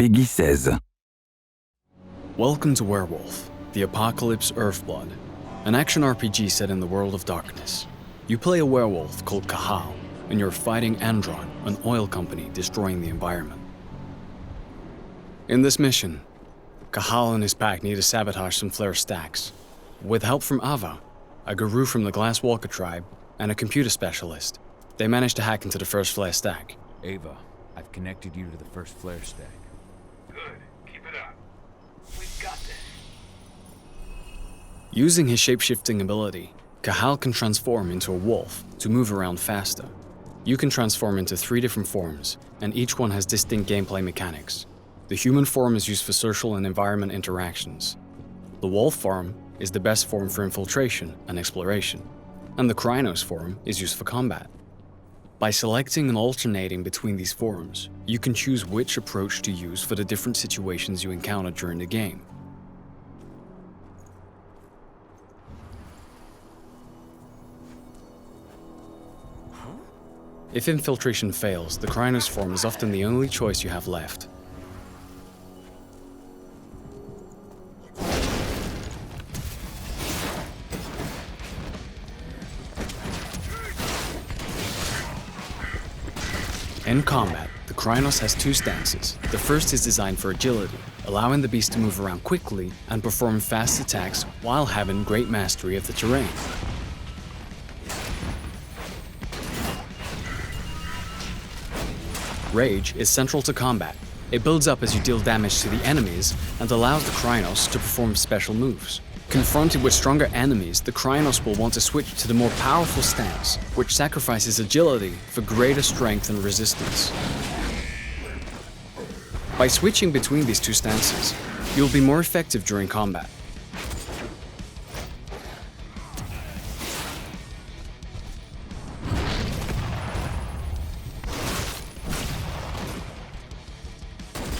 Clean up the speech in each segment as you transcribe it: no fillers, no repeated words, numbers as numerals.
Peggy 16. Welcome to Werewolf, the Apocalypse Earthblood, an action RPG set in the world of darkness. You play a werewolf called Cahal, and you're fighting Endron, an oil company destroying the environment. In this mission, Cahal and his pack need to sabotage some flare stacks. With help from Ava, a guru from the Glasswalker tribe, and a computer specialist, they manage to hack into the first flare stack. Ava, I've connected you to the first flare stack. Good. Keep it up. We've got this. Using his shape-shifting ability, Cahal can transform into a wolf to move around faster. You can transform into 3 different forms, and each one has distinct gameplay mechanics. The human form is used for social and environment interactions. The wolf form is the best form for infiltration and exploration, and the Krynos form is used for combat. By selecting and alternating between these forms, you can choose which approach to use for the different situations you encounter during the game. If infiltration fails, the Krynos form is often the only choice you have left. In combat, the Krynos has 2 stances. The first is designed for agility, allowing the beast to move around quickly and perform fast attacks while having great mastery of the terrain. Rage is central to combat. It builds up as you deal damage to the enemies and allows the Krynos to perform special moves. Confronted with stronger enemies, the Krynos will want to switch to the more powerful stance, which sacrifices agility for greater strength and resistance. By switching between these 2 stances, you'll be more effective during combat.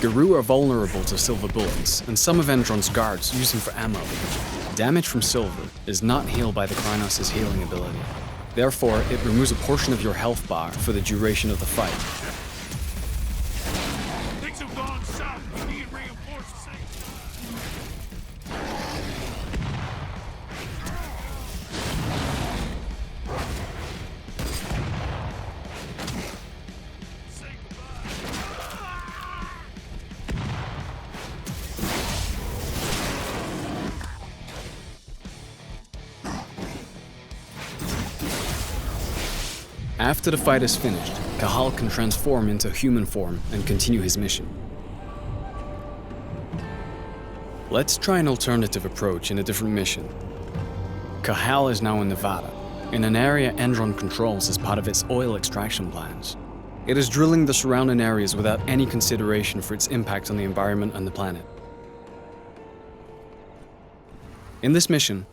Garou are vulnerable to silver bullets, and some of Endron's guards use them for ammo. Damage from silver is not healed by the Krynos' healing ability. Therefore, it removes a portion of your health bar for the duration of the fight. Things have gone south. We need reinforcements. After the fight is finished, Cahal can transform into human form and continue his mission. Let's try an alternative approach in a different mission. Cahal is now in Nevada, in an area Endron controls as part of its oil extraction plans. It is drilling the surrounding areas without any consideration for its impact on the environment and the planet. In this mission,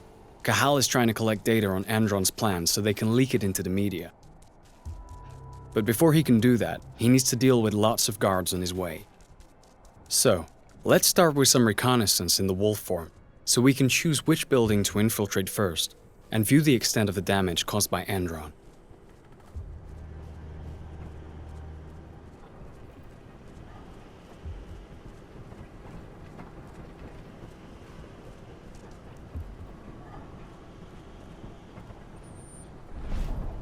Cahal is trying to collect data on Endron's plans so they can leak it into the media. But before he can do that, he needs to deal with lots of guards on his way. So, let's start with some reconnaissance in the wolf form, so we can choose which building to infiltrate first, and view the extent of the damage caused by Endron.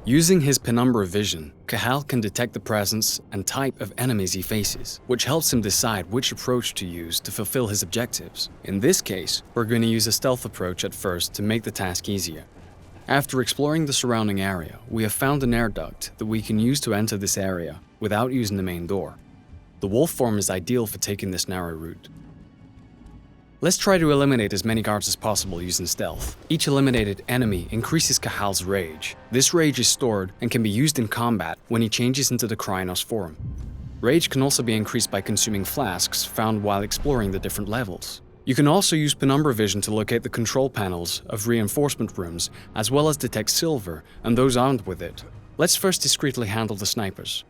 Using his penumbra vision, Cahal can detect the presence and type of enemies he faces, which helps him decide which approach to use to fulfill his objectives. In this case, we're going to use a stealth approach at first to make the task easier. After exploring the surrounding area, we have found an air duct that we can use to enter this area without using the main door. The wolf form is ideal for taking this narrow route. Let's try to eliminate as many guards as possible using stealth. Each eliminated enemy increases Cahal's rage. This rage is stored and can be used in combat when he changes into the Krynos form. Rage can also be increased by consuming flasks found while exploring the different levels. You can also use penumbra vision to locate the control panels of reinforcement rooms, as well as detect silver and those armed with it. Let's first discreetly handle the snipers.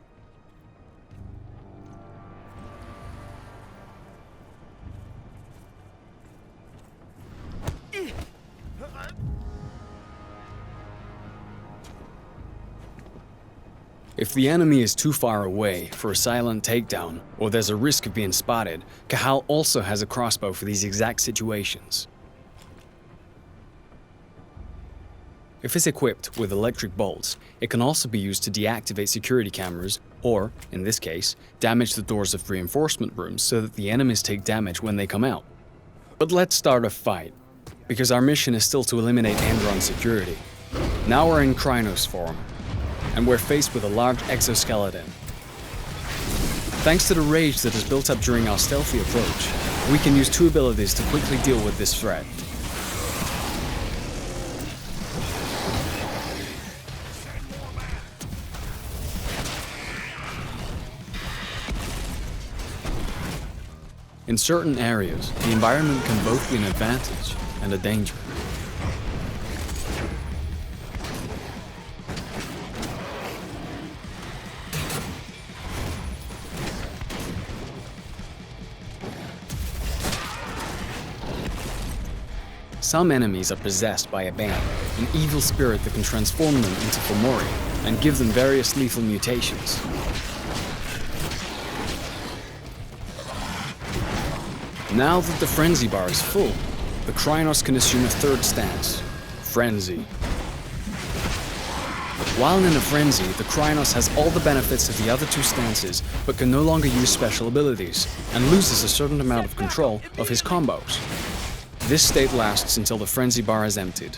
If the enemy is too far away for a silent takedown, or there's a risk of being spotted, Cahal also has a crossbow for these exact situations. If it's equipped with electric bolts, it can also be used to deactivate security cameras or, in this case, damage the doors of reinforcement rooms so that the enemies take damage when they come out. But let's start a fight, because our mission is still to eliminate Endron's security. Now we're in Krynos form, and we're faced with a large exoskeleton. Thanks to the rage that is built up during our stealthy approach, we can use two abilities to quickly deal with this threat. In certain areas, the environment can both be an advantage and a danger. Some enemies are possessed by a bane, an evil spirit that can transform them into Fomori and give them various lethal mutations. Now that the frenzy bar is full, the Krynos can assume a third stance, frenzy. While in a frenzy, the Krynos has all the benefits of the other two stances, but can no longer use special abilities, and loses a certain amount of control of his combos. This state lasts until the frenzy bar is emptied.